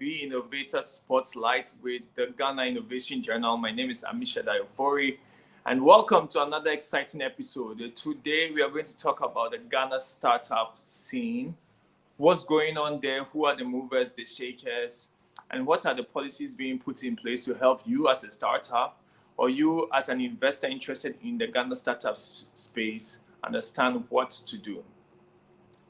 the Innovator Spotlight with the Ghana Innovation Journal. My name is Ammishaddai Ofori, and welcome to another exciting episode. Today, we are going to talk about the Ghana startup scene, what's going on there, who are the movers, the shakers, and what are the policies being put in place to help you as a startup or you as an investor interested in the Ghana startup space understand what to do.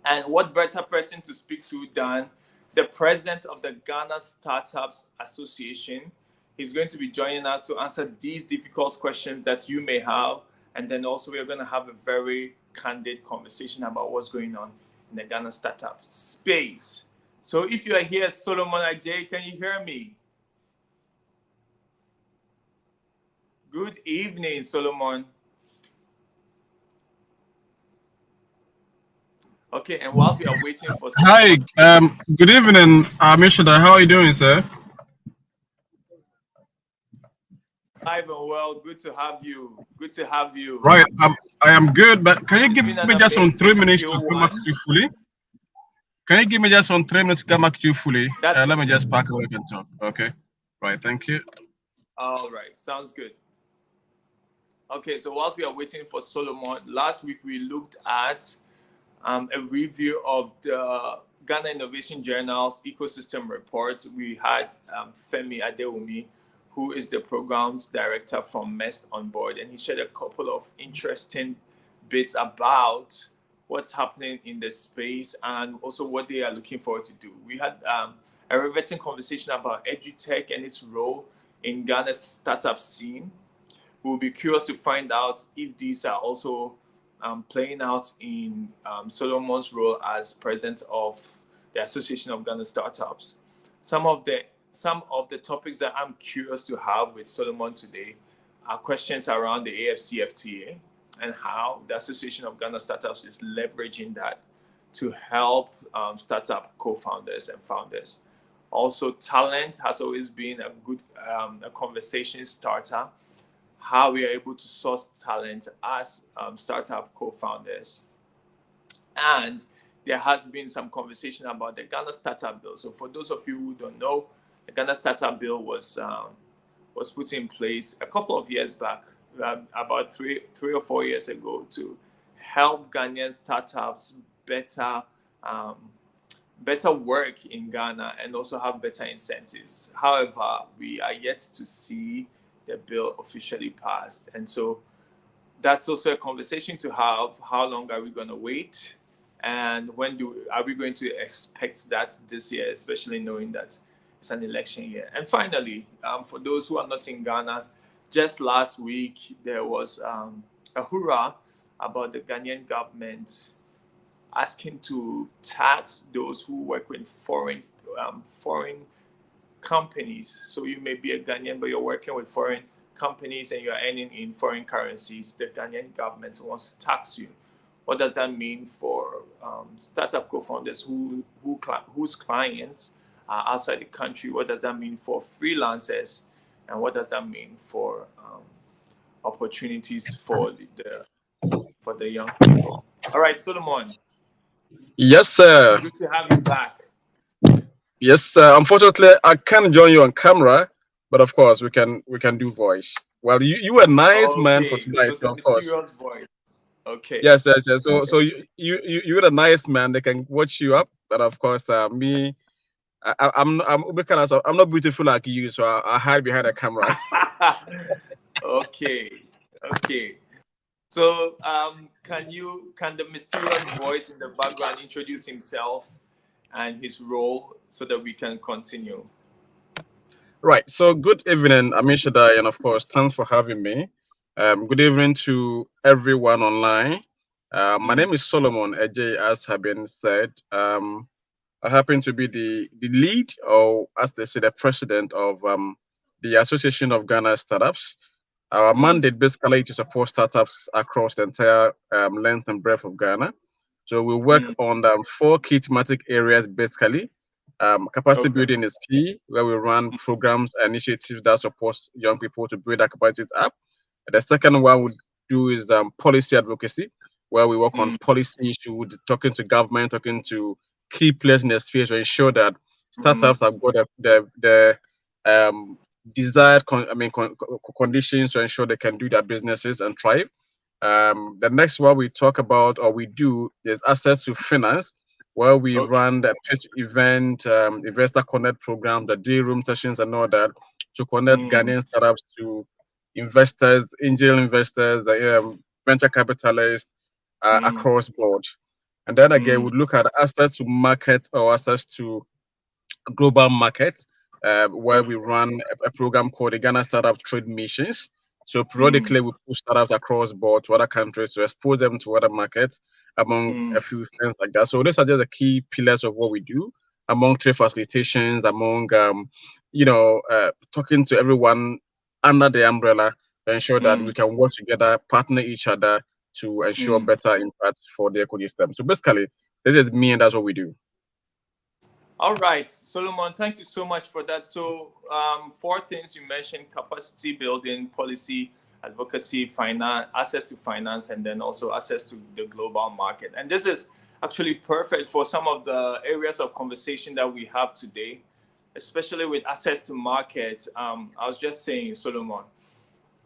And what better person to speak to than the president of the Ghana Startups Association? He's going to be joining us to answer these difficult questions that you may have. And then also we're going to have a very candid conversation about what's going on in the Ghana startup space. So if you are here, Solomon Adjei, can you hear me? Good evening, Solomon. Okay, and whilst we are waiting for... Hi, good evening, Ammishaddai. How are you doing, sir? Live and well, good to have you. Good to have you. Right, I am good, but can you give me just on 3 minutes to come back to you fully? Can you give me just on 3 minutes to come back to you fully? Let me just park away and talk. Okay, right, thank you. All right, sounds good. Okay, so whilst we are waiting for Solomon, last week we looked at a review of the Ghana Innovation Journal's ecosystem report. We had Femi Adewumi, who is the programs director from MEST, on board, and he shared a couple of interesting bits about what's happening in the space and also what they are looking forward to do. We had a riveting conversation about edutech and its role in Ghana's startup scene. We'll be curious to find out if these are also playing out in Solomon's role as president of the Association of Ghana Startups. Some of the topics that I'm curious to have with Solomon today are questions around the AFCFTA and how the Association of Ghana Startups is leveraging that to help startup co-founders and founders. Also, talent has always been a good a conversation starter. How we are able to source talent as startup co-founders. And there has been some conversation about the Ghana Startup Bill. So for those of you who don't know, the Ghana Startup Bill was put in place a couple of years back, about three or 4 years ago, to help Ghanaian startups better work in Ghana and also have better incentives. However, we are yet to see the bill officially passed. And so that's also a conversation to have. How long are we going to wait? And are we going to expect that this year, especially knowing that it's an election year? And finally, for those who are not in Ghana, just last week, there was a hurrah about the Ghanaian government asking to tax those who work with foreign companies. So you may be a Ghanaian, but you're working with foreign companies and you're earning in foreign currencies. The Ghanaian government wants to tax you. What does that mean for startup co-founders whose clients are outside the country? What does that mean for freelancers? And what does that mean for opportunities for the young people? All right, Solomon. Yes, sir. Good to have you back. Yes, sir. Unfortunately, I can't join you on camera, but of course we can do voice. Well, you were a nice man for tonight, so of course. Mysterious voice. Okay. Yes. So you're a nice man. They can watch you up, but of course, me, I'm not beautiful like you, so I hide behind a camera. Okay. So can the mysterious voice in the background introduce himself and his role so that we can continue? Right. So good evening, Ammishaddai, and of course, thanks for having me. Good evening to everyone online. My name is Solomon Adjei, as has been said. I happen to be the lead, or as they say, the president of the Association of Ghana Startups. Our mandate basically to support startups across the entire length and breadth of Ghana. So we work on 4 key thematic areas basically. Capacity building is key, where we run programs and initiatives that support young people to build their capacities up. The second one we do is policy advocacy, where we work on policy issues, talking to government, talking to key players in the space to ensure that startups have got the desired conditions to ensure they can do their businesses and thrive. The next one we talk about or we do is access to finance, where we Okay. run the pitch event, investor connect program, the day room sessions, and all that to connect Mm, Ghanaian startups to investors, angel investors, venture capitalists mm, across board. And then again, mm, we look at access to market or access to global market, where we okay. run a program called the Ghana Startup Trade Missions. So Mm, periodically, we push startups across board to other countries to expose them to other markets, among mm, a few things like that. So these are just the key pillars of what we do, among trade facilitations, among talking to everyone under the umbrella to ensure that mm, we can work together, partner each other to ensure mm. better impact for the ecosystem. So basically, this is me, and that's what we do. All right, Solomon, thank you so much for that. So, four things you mentioned: capacity building, policy, advocacy, finance, access to finance, and then also access to the global market. And this is actually perfect for some of the areas of conversation that we have today, especially with access to market. I was just saying, Solomon,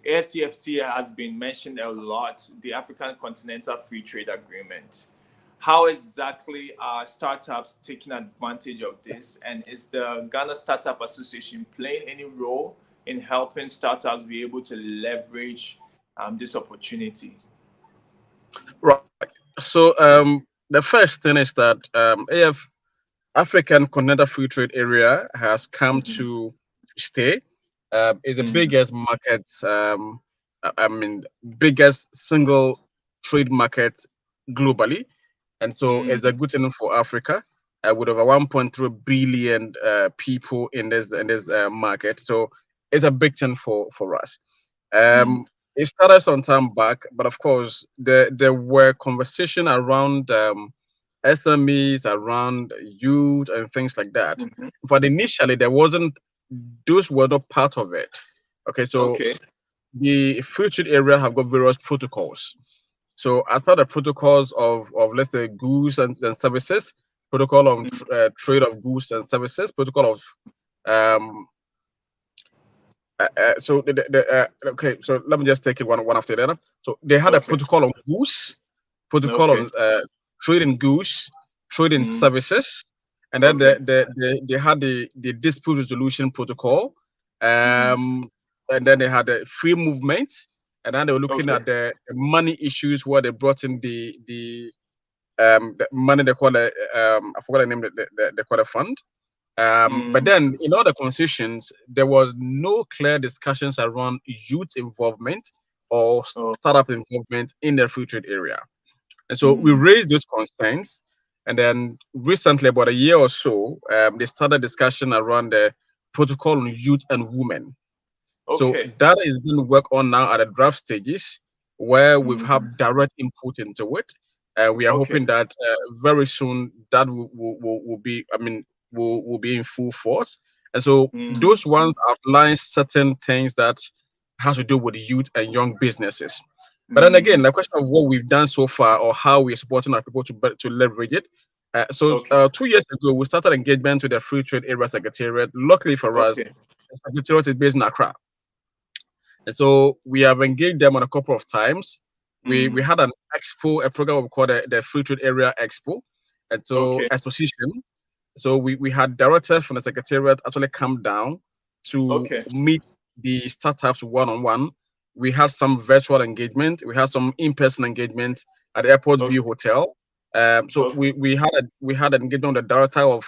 AFCFTA has been mentioned a lot, the African Continental Free Trade Agreement. How exactly are startups taking advantage of this? And is the Ghana Startup Association playing any role in helping startups be able to leverage this opportunity? Right. So the first thing is that AF African Continental Free Trade Area has come Mm-hmm. to stay. Is the Mm-hmm. biggest market. I mean, biggest single trade market globally, and so it's a Mm-hmm. good thing for Africa. With over 1.3 billion people in this market, so it's a big thing for us. Mm-hmm. It started some time back, but of course, there were conversation around SMEs, around youth, and things like that. Mm-hmm. But initially, there wasn't; those were not part of it. Okay, so Okay. the free trade area have got various protocols. So as part of the protocols of let's say goods and services, protocol on trade of goods and services, protocol of um, okay, so let me just take it one after the other. So they had a Okay. protocol on goods, protocol Okay. on trading goods, trading Mm. services, and then Okay. they had the dispute resolution protocol, Mm. um, and then they had the free movement, and then they were looking Okay. at the money issues where they brought in the money they call it I forgot the name they call a fund. But Mm. then in all the constitutions, there was no clear discussions around youth involvement or Oh. startup involvement in the free trade area. And so we Mm. raised those concerns. And then recently, about a year or so, they started discussion around the protocol on youth and women. So Okay. that is being worked on now at the draft stages where we've Mm. had direct input into it. We are Okay. hoping that very soon that will be, will be in full force. And so Mm. those ones outline certain things that has to do with youth and young businesses. But then again, Mm. the question of what we've done so far or how we're supporting our people to leverage it. Okay. 2 years ago, we started engagement with the Free Trade Area Secretariat. Luckily for us, Okay. the Secretariat is based in Accra. And so we have engaged them on a couple of times. We Mm. had an expo, a program we called the Free Trade Area Expo. And so Okay. exposition. So we had directors from the secretariat actually come down to Okay. meet the startups one on one. We had some virtual engagement. We had some in-person engagement at the Airport Okay. View Hotel. So Okay. we had an engagement with the director of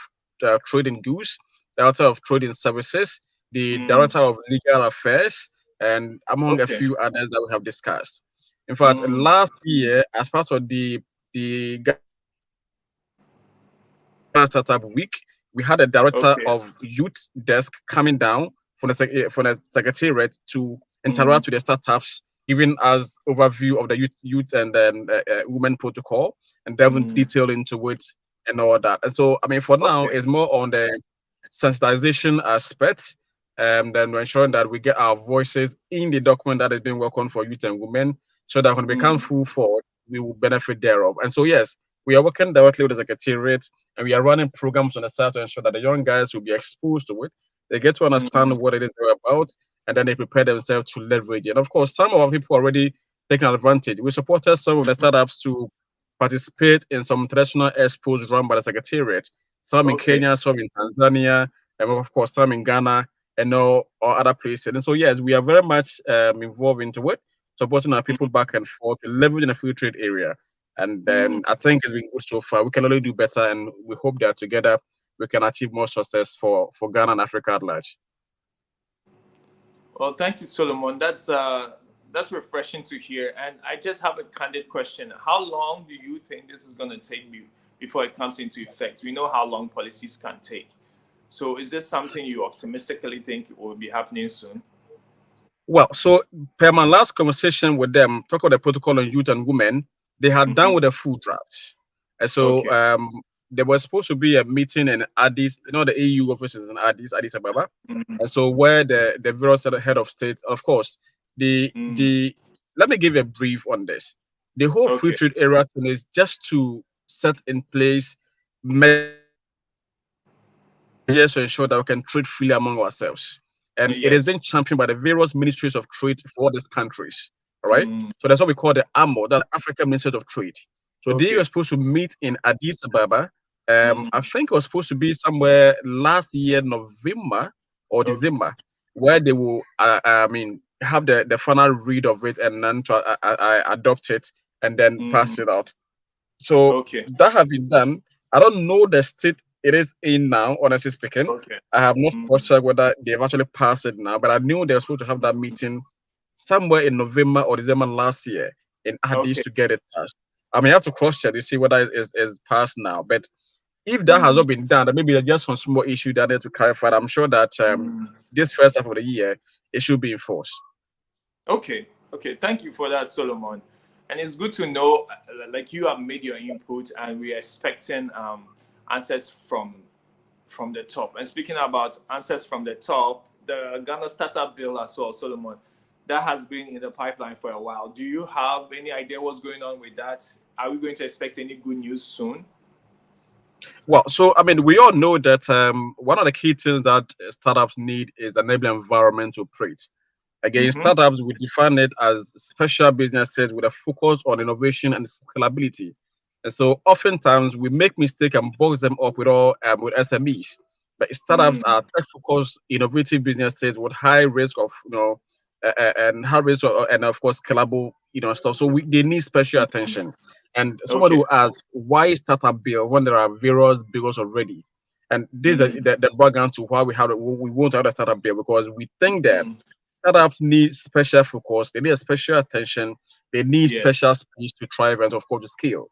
trading goods, director of trading services, the Mm. director of legal affairs, and among a Okay. few others that we have discussed. In fact, Mm. last year, as part of the Startup Week, we had a director Okay. of youth desk coming down from the secretariat to Mm. interact with the startups, giving us overview of the youth and women protocol, and delving Mm. detail into it and all that. And so, I mean, for now, Okay. it's more on the sensitization aspect, then we're ensuring that we get our voices in the document that is being worked on for youth and women, so that when we become Mm. full forward, we will benefit thereof. And so, yes, we are working directly with the secretariat, and we are running programs on the side to ensure that the young guys will be exposed to it. They get to understand Mm, what it is they're about, and then they prepare themselves to leverage it. And of course, some of our people already taking advantage. We supported some of the startups to participate in some international expos run by the secretariat. Some in okay. Kenya, some in Tanzania, and of course some in Ghana and all or other places. And so yes, we are very much involved into it, supporting our people Mm. back and forth, leveraging the free trade area. And Mm. then I think it's been good so far. We can only do better, and we hope that together we can achieve more success for Ghana and Africa at large. Well, thank you, Solomon. That's refreshing to hear. And I just have a candid question. How long do you think this is going to take you before it comes into effect? We know how long policies can take. So, is this something you optimistically think will be happening soon? Well, so per my last conversation with them, talk about the protocol on youth and women, they had done Hmm. with the food draft. And so Okay. there was supposed to be a meeting in Addis, the AU offices in Addis Ababa. Mm. And so where the various other head of state, of course, Mm. the let me give you a brief on this. The whole free Okay. trade area thing is just to set in place measures to ensure that we can trade freely among ourselves. And it is Yes. being championed by the various ministries of trade for these countries. All right. Mm. So that's what we call the AMO, the African Ministry of Trade. So they were Okay. supposed to meet in Addis Ababa. I Mm. think it was supposed to be somewhere last year, November or Okay. December, where they will, have the final read of it and then adopt it and then Mm. pass it out. So Okay. that have been done. I don't know the state it is in now, honestly speaking. Okay. I have not Mm. cross-checked whether they've actually passed it now, but I knew they were supposed to have that meeting somewhere in November or December last year in Addis Okay. to get it passed. I mean, I have to cross-check to see whether it is passed now. But if that has Mm. not been done, then maybe there's just some small issue that I need to clarify. I'm sure that Mm. this first half of the year, it should be enforced. Okay, okay. Thank you for that, Solomon. And it's good to know, like you have made your input, and we're expecting answers from the top. And speaking about answers from the top, the Ghana Startup Bill as well, Solomon, that has been in the pipeline for a while. Do you have any idea what's going on with that? Are we going to expect any good news soon? Well, so I mean, we all know that one of the key things that startups need is an enabling environment to operate. Again, Mm-hmm. startups, we define it as special businesses with a focus on innovation and scalability. And so oftentimes we make mistakes and box them up with all with SMEs. But startups Mm. are tech-focused, innovative businesses with high risk of and high risk and of course scalable stuff. So they need special attention. And somebody Okay. will ask, why startup bill when there are various bills already? And this is Mm. the background to why we want to have a startup bill because we think that Mm. startups need special focus, they need special attention, they need Yes. special space to thrive and of course to scale.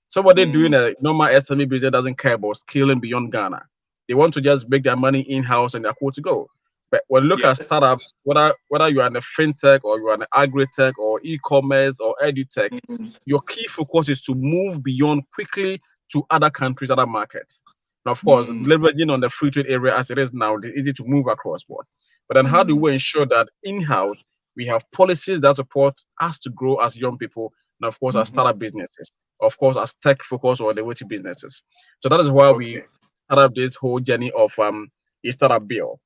Somebody doing Mm. a normal SME business doesn't care about scaling beyond Ghana. They want to just make their money in-house and they're cool to go. But when you look at Yes. startups, whether you are in a fintech or you are an agri-tech or e-commerce or edutech, Mm. your key focus is to move beyond quickly to other countries, other markets. Now, of course, Mm. leveraging on the free trade area as it is now, it's easy to move across board. But then how do Mm. we ensure that in-house we have policies that support us to grow as young people and of course as Mm-hmm. startup businesses, of course as tech focused or innovative businesses. So that is why we Okay. started up this whole journey of a startup bill.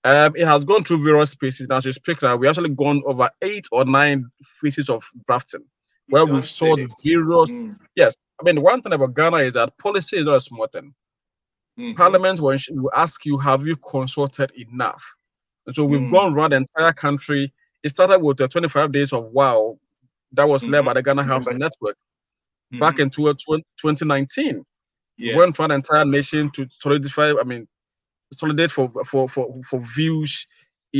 It has gone through various phases. As we speak now, we actually gone over 8 or 9 phases of drafting, You where we've don't sought say. various. Mm. Yes, I mean one thing about Ghana is that policy is not a small thing. Mm-hmm. Parliament will ask you, have you consulted enough? And so we've Mm. gone around the entire country. It started with the 25 days of wow that was led Mm-hmm. by the Ghana House Remember that. Network back Mm-hmm. in 2019. We went Yes. around the entire nation to solidify. I mean, consolidate for views,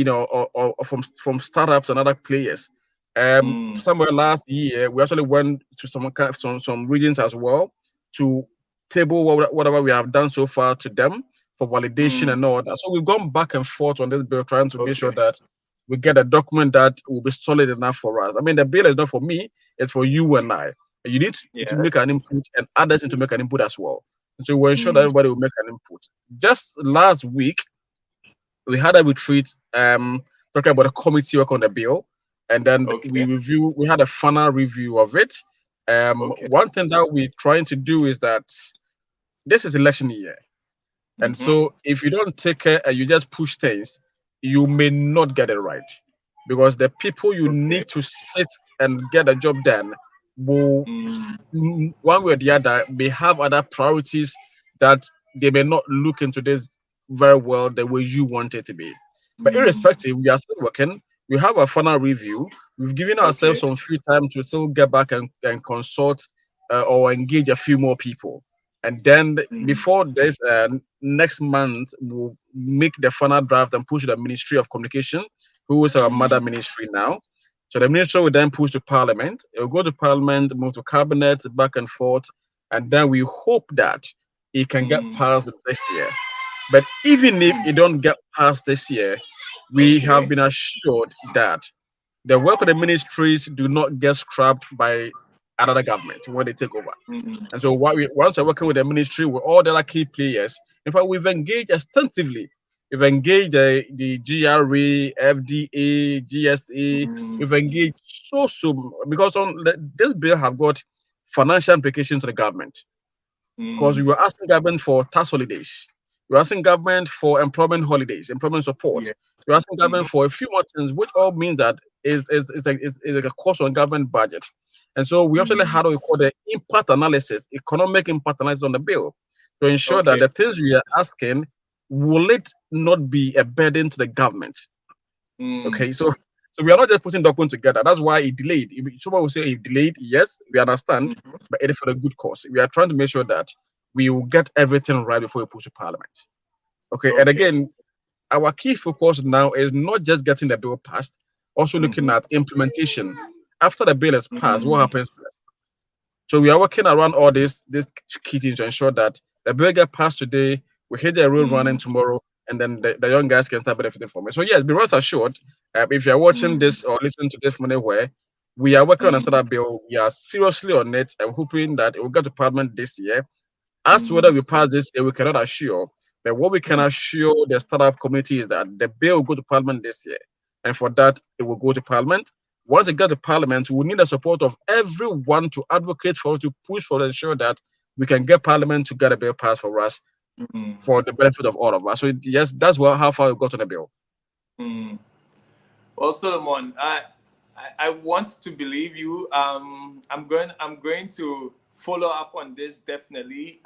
or from startups and other players. Mm. Somewhere last year, we actually went to some regions as well to table whatever we have done so far to them for validation Mm. and all that. So we've gone back and forth on this bill, trying to make sure Okay. that we get a document that will be solid enough for us. I mean, the bill is not for me; it's for you and I. You need to make Yes. an input, and others need to make an input as well. And so we ensure that Mm. everybody will make an input. Just last week, we had a retreat talking about a committee work on the bill, and then Okay. we had a final review of it. Okay. One thing that we're trying to do is that this is election year. And Mm-hmm. so if you don't take care and you just push things, you may not get it right. Because the people you Okay. need to sit and get a job done will, Mm, one way or the other, may have other priorities that they may not look into this very well the way you want it to be. But mm, irrespective, we are still working. We have a final review. We've given ourselves okay. some free time to still get back and consult or engage a few more people. And then Mm, before this next month, we'll make the final draft and push to the Ministry of Communication, who is our mother mm, ministry now. So the ministry will then push to Parliament. It will go to Parliament, move to Cabinet, back and forth, and then we hope that it can get mm, passed this year. But even if mm. it don't get passed this year, we have Okay. been assured that the work of the ministries do not get scrapped by another government when they take over. Mm, And so once we're working with the ministry, with all the other key players, in fact, we've engaged extensively. We've engaged the GRA, FDA, GSA. mm, We've engaged because this bill have got financial implications to the government because we mm. were asking government for tax holidays. We were asking government for employment holidays, employment support. Yeah. We were asking Mm-hmm. government for a few more things, which all means that is like a cost on government budget. And so we actually Mm. had what we call the impact analysis, economic impact analysis on the bill to ensure that Okay. the things we are asking will it not be a burden to the government. Mm, Okay, so we are not just putting documents together. That's why it delayed. Someone will say it delayed. Yes, we understand, mhm. but it is for the good cause. We are trying to make sure that we will get everything right before we push to Parliament. Okay, and Okay. again, our key focus now is not just getting the bill passed, also looking Mm-hmm. at implementation. After the bill is passed, what Mm, happens next? So we are working around all these key things to ensure that the bill get passed today, we hit the road running mm, tomorrow, and then the young guys can start benefiting from it. So yes, be rest assured, if you're watching mm, this or listening to this from anywhere, we are working on a mm, startup bill. We are seriously on it and hoping that it will get to Parliament this year. As to whether mm, we pass this year, we cannot assure. But what we can mm, assure the startup community is that the bill will go to Parliament this year. And for that, it will go to Parliament. Once it gets to Parliament, we need the support of everyone to advocate for, to push for, to ensure that we can get Parliament to get a bill passed for us mm, for the benefit of all of us. So, yes, that's how far we got on the bill. mm. Well, Solomon, I want to believe you. I'm going to follow up on this definitely.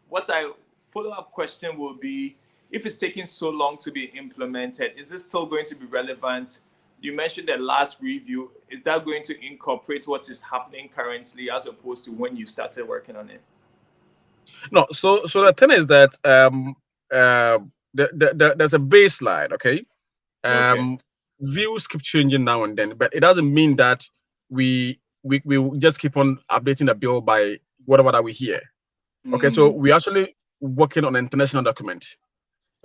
What I follow up question will be, if it's taking so long to be implemented, is this still going to be relevant? You mentioned the last review. Is that going to incorporate what is happening currently as opposed to when you started working on it? No, so the thing is that there's a baseline, okay? Okay. um Views keep changing now and then, but it doesn't mean that we will just keep on updating the bill by whatever that we hear. Okay, so Mm, we actually working on an international document.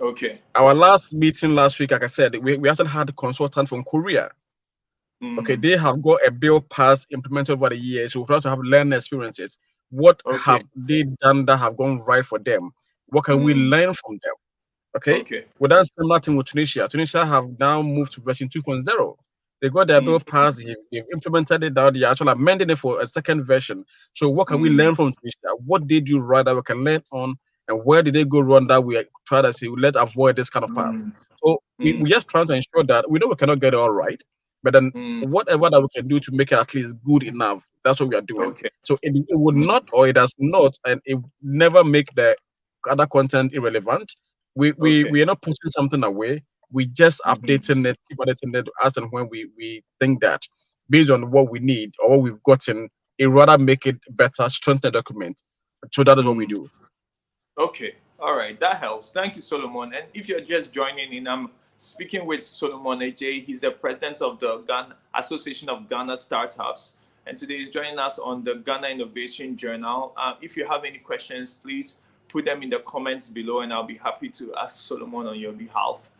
okay. Our last meeting last week, like I said, we actually had a consultant from Korea. Okay, Mm, they have got a bill passed implemented over the years, so for us to have learned experiences, what okay. have they done that have gone right for them? What can we Mm, learn from them? Okay. okay. Well, that's similar thing with Tunisia. Tunisia have now moved to version 2.0. They got their bill Mm, passed, they've implemented it now, they're actually amending it for a second version. So, what can we mm, learn from Tunisia? What did you right that we can learn on? And where did they go wrong that we try to say, let's avoid this kind of path? mm, So, mm, we just trying to ensure that we know we cannot get it all right, but then mm, whatever that we can do to make it at least good enough, that's what we are doing. okay. So, it would Mm, not, or it does not, and it never make the other content irrelevant. okay. We are not putting something away. We just Mhm, updating it, keep updating it as and when we think that based on what we need or what we've gotten, it rather make it better, strengthen the document. So that is what we mm. do. Okay. All right. That helps. Thank you, Solomon. And if you're just joining in, I'm speaking with Solomon Adjei. He's the president of the Ghana Association of Ghana Startups. And today he's joining us on the Ghana Innovation Journal. If you have any questions, please put them in the comments below, and I'll be happy to ask Solomon on your behalf.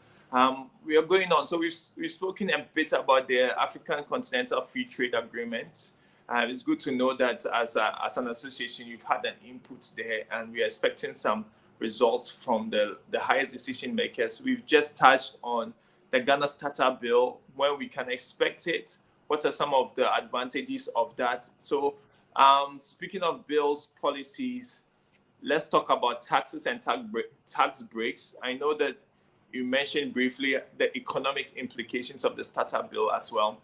We are going on. So we've spoken a bit about the African Continental Free Trade Agreement. It's good to know that as an association, you've had an input there, and we're expecting some results from the highest decision makers. We've just touched on the Ghana Startup Bill, when we can expect it, what are some of the advantages of that. So Speaking of bills, policies, let's talk about taxes and tax breaks. I know that you mentioned briefly the economic implications of the startup bill as well.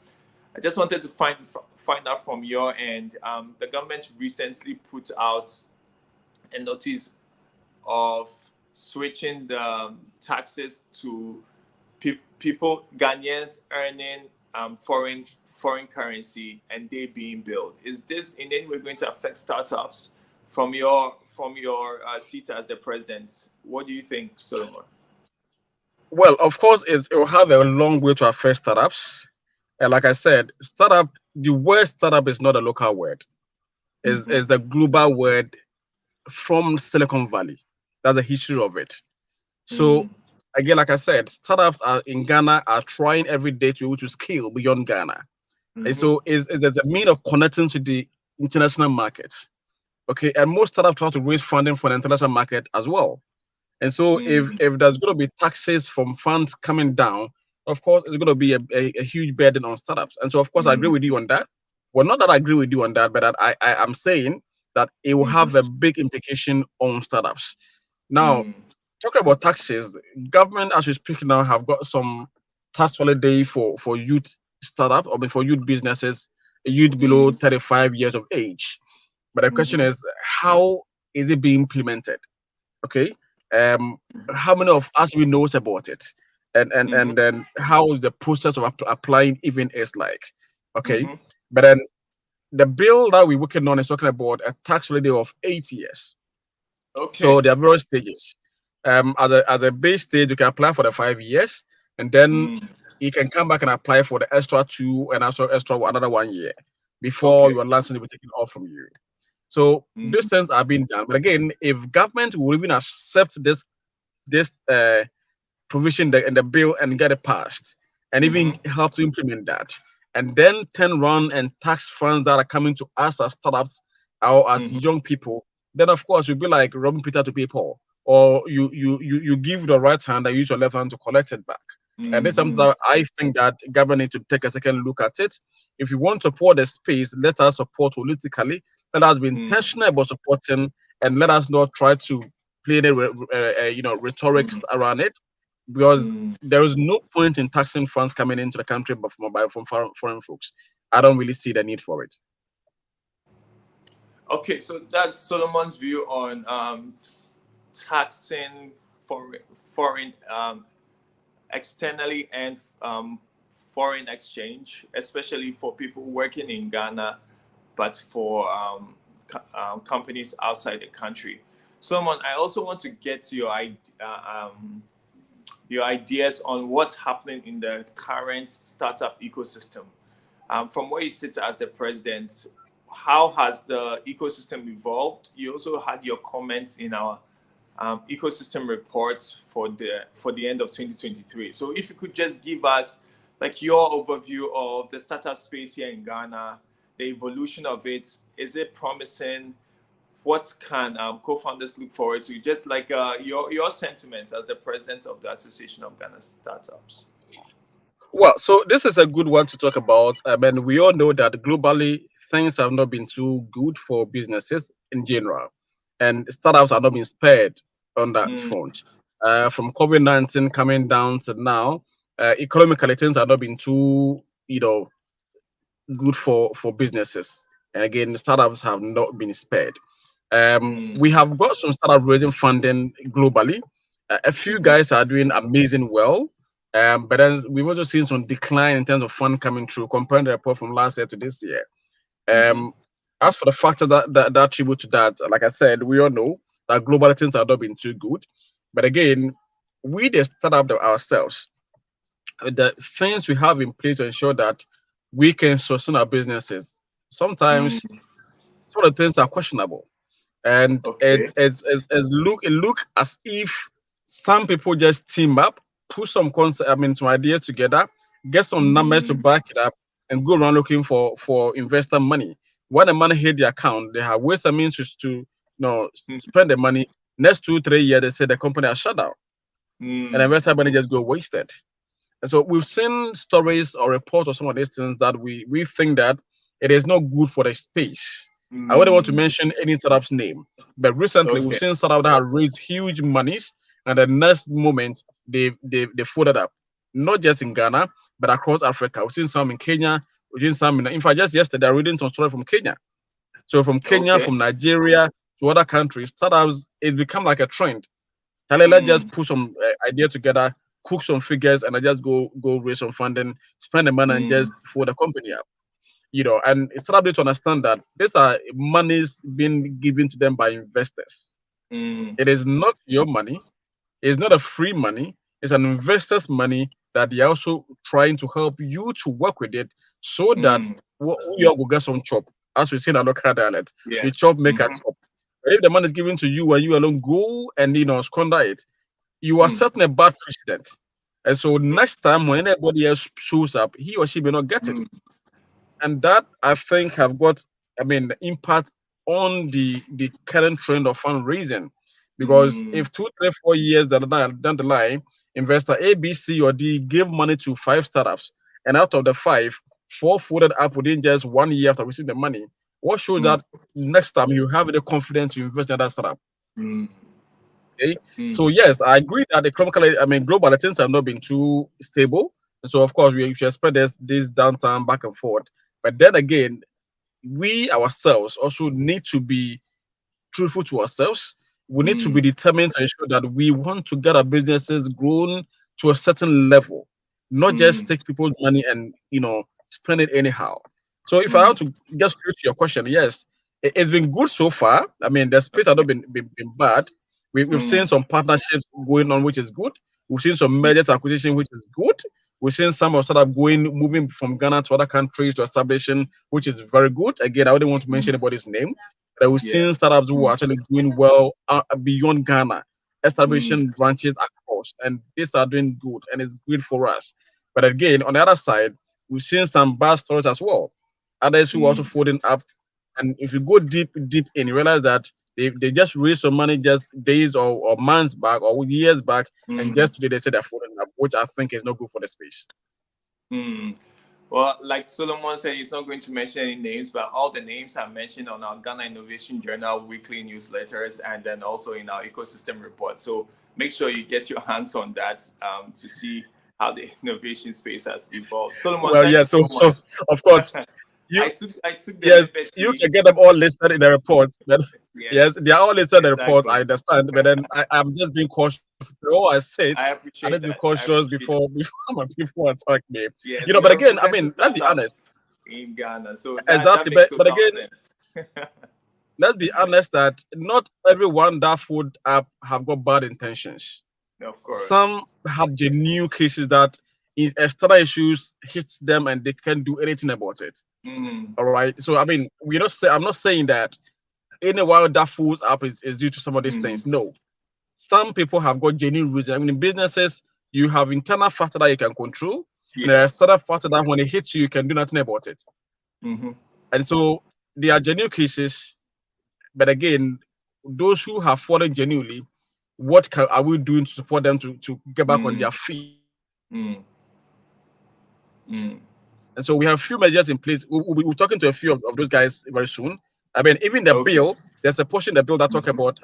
I just wanted to find out from your end. The government recently put out a notice of switching the taxes to people, Ghanaians earning foreign currency and they being billed. Is this in any way going to affect startups? From your seat as the president, what do you think, Solomon? Well, of course, it will have a long way to affect startups. And like I said, the word startup is not a local word, is a global word from Silicon Valley. That's the history of it. So Mm, again, like I said, startups are in Ghana are trying every day to be able to scale beyond Ghana. And mm-hmm, so is there's a mean of connecting to the international markets. Okay. And most startups try to raise funding for the international market as well. And so mm, if there's going to be taxes from funds coming down, of course, it's going to be a huge burden on startups. And so, of course, I agree mm, with you on that. Well, not that I agree with you on that, but that I am saying that it will mm, have a big implication on startups. Now, mm, talking about taxes, government, as we speak now, have got some tax holiday for youth startup or for youth businesses, youth below mm, 35 years of age. But the question mm-hmm, is, how is it being implemented? Okay, um how many of us we knows about it, mm-hmm, and then how the process of applying even is like. Okay, mm-hmm. but then the bill that we're working on is talking about a tax holiday of 8 years. So Okay. there are various stages. As a base stage, you can apply for the 5 years, and then Mm, you can come back and apply for the extra two and extra another 1 year before okay. your license will be taken off from you. So these Mm, things are being done. But again, if government will even accept this provision in the bill and get it passed, and even mm-hmm, help to implement that, and then turn around and tax funds that are coming to us as startups or as mm-hmm, young people, then of course you'll be like robbing Peter to pay Paul, or you give the right hand and use your left hand to collect it back. And it's something mm-hmm, that I think that government need to take a second look at it. If you want to support the space, let us support holistically. Let us be mm-hmm, intentional about supporting, and let us not try to play the rhetorics around it, because mm-hmm. there is no point in taxing funds coming into the country but from foreign folks. I don't really see the need for it. Okay, so that's Solomon's view on taxing foreign externally and foreign exchange, especially for people working in Ghana, but for companies outside the country. Solomon, I also want to get your ideas on what's happening in the current startup ecosystem. From where you sit as the president, how has the ecosystem evolved? You also had your comments in our ecosystem report for the end of 2023. So if you could just give us like your overview of the startup space here in Ghana, the evolution of it, is it promising? What can co-founders look forward to? Just like your sentiments as the president of the Association of Ghana Startups. Well, so this is a good one to talk about. I mean, we all know that globally things have not been too good for businesses in general, and startups are not being spared on that Mm, front. From COVID-19 coming down to now, economically things have not been too, you know, good for businesses. And again, startups have not been spared. mm, We have got some startup raising funding globally. A few mhm, guys are doing amazing well, but then we've also seen some decline in terms of fund coming through comparing the report from last year to this year. mhm, Um, as for the factor that attribute to that, like I said, we all know that global things have not been too good. But again, we the startup ourselves, the things we have in place to ensure that we can sustain our businesses. Sometimes mm. some of the things are questionable, and Okay. it look as if some people just team up, put some concept, I mean, some ideas together, get some numbers to Mm, back it up, and go around looking for investor money. When the money hit the account, they have ways and means to mm, spend the money. Next 2 3 years, they say the company has shut down, and mm, investor money just go wasted. And so we've seen stories or reports of some of these things that we think that it is not good for the space. I wouldn't want to Mm. mention any startup's name, but recently we've Okay. seen startup that have raised huge monies, and the next moment they folded up, not just in Ghana but across Africa. We've seen some in Kenya. We've seen some in fact just yesterday I reading some story from Kenya. So from Kenya, Okay. from Nigeria to other countries, startups it's become like a trend. Let's just Mm. put some idea together, cook some figures, and I just go raise some funding, spend the money, and Mm. just for the company up. And it's started to understand that these are monies being given to them by investors. Mm. It is not your money. It's not a free money. It's an investor's money that they're also trying to help you to work with it so that Mm. you all will get some chop. As we say in our local dialect, the Yes. chop make a Mm-hmm. chop. But if the money is given to you and you alone go and squander it, you are Mm. setting a bad precedent. And so next time when anybody else shows up, he or she may not get it. Mm. And that I think have got, the impact on the current trend of fundraising. Because Mm. if 2, 3, 4 years down the line, investor A, B, C, or D give money to 5 startups, and out of the five, four folded up within just 1 year after receiving the money, what shows Mm. that next time you have the confidence to invest in that startup? Mm. Okay. So Mm. yes, I agree that economically, globally things have not been too stable. And so of course we should expect this downturn back and forth. But then again, we ourselves also need to be truthful to ourselves. We need to be Mm. determined to ensure that we want to get our businesses grown to a certain level, not just Mm. take people's money and spend it anyhow. So if I Mm. want to get straight to your question, yes, it's been good so far. The space has not been bad. We've seen Mm. some partnerships going on, which is good. We've seen some Yeah. mergers acquisition, which is good. We've seen some of startup moving from Ghana to other countries to establishing, which is very good. Again, I wouldn't want to mention Mm. anybody's name, but we've Yeah. seen startups who are Mm. actually doing well beyond Ghana, Mm. establishing branches across, and these are doing good, and it's good for us. But again, on the other side, we've seen some bad stories as well. Others who are also Mm. folding up, and if you go deep in, you realize that they just raised some money just days or months back or years back, and Mm. just today they said they're folding up, which I think is not good for the space. Mm. Well, like Solomon said, he's not going to mention any names, but all the names are mentioned on our Ghana Innovation Journal weekly newsletters and then also in our ecosystem report. So make sure you get your hands on that to see how the innovation space has evolved. Solomon, Well, thank yeah. you So so so much. of course you I took the yes, you liberty. can get them all listed in the report. But yes, they Yes, are all listed in the report. I exactly. understand, but then I'm just being cautious. Oh, I said I I need appreciate to be that. I cautious appreciate that. before my people attack me. Yes, But you're again, representing let's be startups honest. in Ghana, so that Exactly, makes but total again, sense. let's be honest that not everyone that food app have got bad intentions. Of course. Some have genuine cases that if external issues hits them and they can't do anything about it. Mm. All right. So I'm not saying that anyone that fools up is due to some of these Mm. things. No. Some people have got genuine reasons. In businesses, you have internal factor that you can control, and there are Yes. external factor that when it hits you, you can do nothing about it. Mm-hmm. And so there are genuine cases, but again, those who have fallen genuinely, are we doing to support them to get back on Mm. their feet? Mm. Mm. And so we have a few measures in place. We'll be talking to a few of those guys very soon. Even the Okay. bill, there's a portion of the bill that talk Mm-hmm. about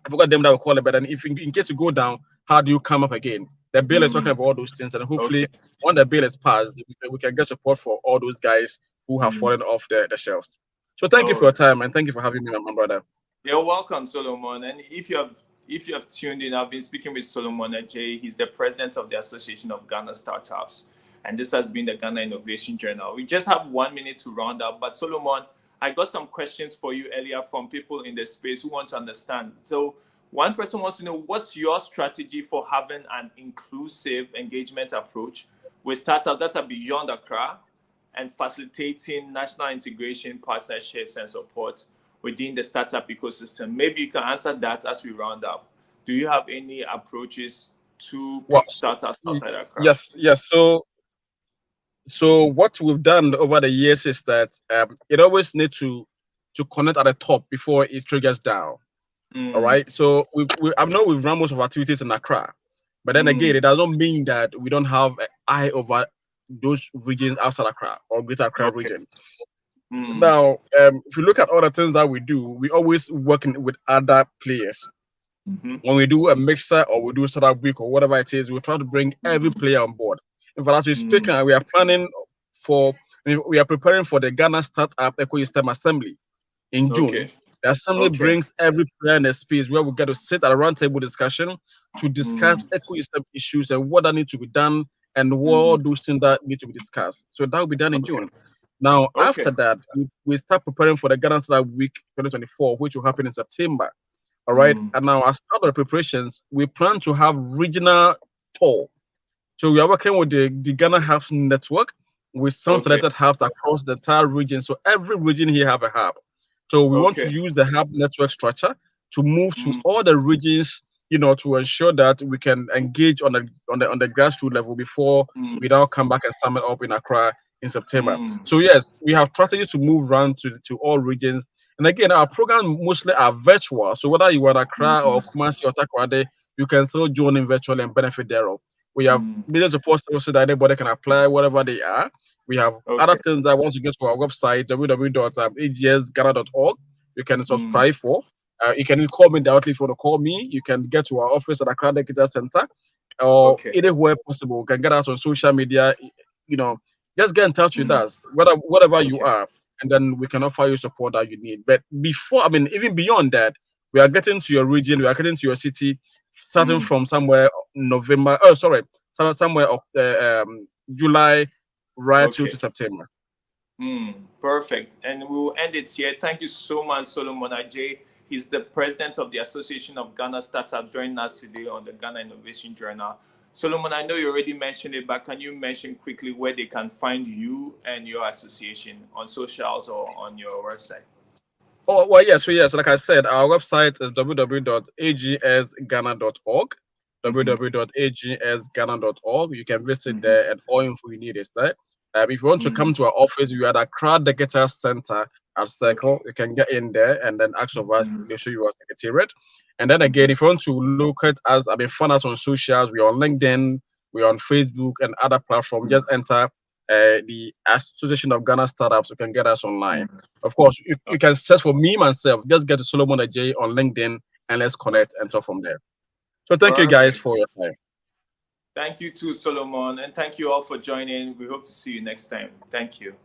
I forgot them that we call it, but then if in case you go down, how do you come up again? The bill is talking Mm. about all those things, and Okay. hopefully, when the bill is passed, we can get support for all those guys who have Mm. fallen off the shelves. So thank you All for your right. time and thank you for having me, my brother. You're welcome, Solomon. And if you have tuned in, I've been speaking with Solomon Adjei. He's the president of the Association of Ghana Startups, and this has been the Ghana Innovation Journal. We just have 1 minute to round up, but Solomon, I got some questions for you earlier from people in the space who want to understand. So one person wants to know what's your strategy for having an inclusive engagement approach with startups that are beyond Accra and facilitating national integration, partnerships, and support within the startup ecosystem. Maybe you can answer that as we round up. Do you have any approaches to Well, pick startups outside Accra? yes. So what we've done over the years is that it always needs to connect at the top before it triggers down. All Mm, right. So I know we've run most of our activities in Accra, but then again, mm, it doesn't mean that we don't have an eye over those regions outside Accra or Greater Accra okay. region. Mm. Now, if you look at all the things that we do, we always working with other players. Mm-hmm. When we do a mixer or we do startup week or whatever it is, we try to bring every player on board. In fact, as we speak, Mm. we are planning for, we are preparing for the Ghana Startup Ecosystem Assembly in June. Okay. The assembly Okay. brings every player in a space where we get to sit at a roundtable discussion to discuss Mm. ecosystem issues and what that needs to be done and Mm. what those things that need to be discussed. So that will be done in Okay. June. Now, Okay. after that, we start preparing for the Ghana Startup Week 2024, which will happen in September. All right. Mm. And now, as part of the preparations, we plan to have regional tour. So we are working with the Ghana Hubs Network with some Okay. selected hubs across the entire region. So every region here have a hub. So we want to Okay. use the hub network structure to move to Mm. all the regions, to ensure that we can engage on the grassroots level before we Mm. now come back and sum it up in Accra in September. Mm. So yes, we have strategies to move around to all regions. And again, our program mostly are virtual. So whether you are in Accra or Mm. Kumasi or Takoradi, you can still join in virtually and benefit thereof. We have Mm. millions of posters so that anybody can apply whatever they are. We have other Okay. things that once you get to our website, www.agsghana.org, you can Mm. subscribe for. You can call me directly if you want to call me. You can get to our office at Accra Digital Center or Okay. anywhere possible. You can get us on social media. You know, just get in touch with Mm. us, whatever you Okay. are, and then we can offer you support that you need. But before, even beyond that, we are getting to your region, we are getting to your city, starting Mm. from somewhere November. Oh, sorry, somewhere July, right through to Okay. September. Perfect. And we will end it here. Thank you so much, Solomon Adjei. He's the president of the Association of Ghana Startups, joining us today on the Ghana Innovation Journal. Solomon, I know you already mentioned it, but can you mention quickly where they can find you and your association on socials or on your website? Oh, well, yes. So, yes, like I said, our website is www.agsghana.org. Mm-hmm. www.agsghana.org. You can visit Mm-hmm. there, and all info you need is there. If you want to Mm-hmm. come to our office, we are at the Crowd Digital Center at Okay. Circle. You can get in there and then ask of us. Mm-hmm. They show you our secretariat. And then again, if you want to look at us, find us on socials. We're on LinkedIn, we're on Facebook and other platforms. Just enter the Association of Ghana Startups. You can get us online. Mm-hmm. Of course, you can search for me myself. Just get to Solomon Adjei on LinkedIn and let's Okay. connect and talk from there. So thank you guys Perfect. for your time. Thank you too, Solomon, and thank you all for joining. We hope to see you next time. Thank you.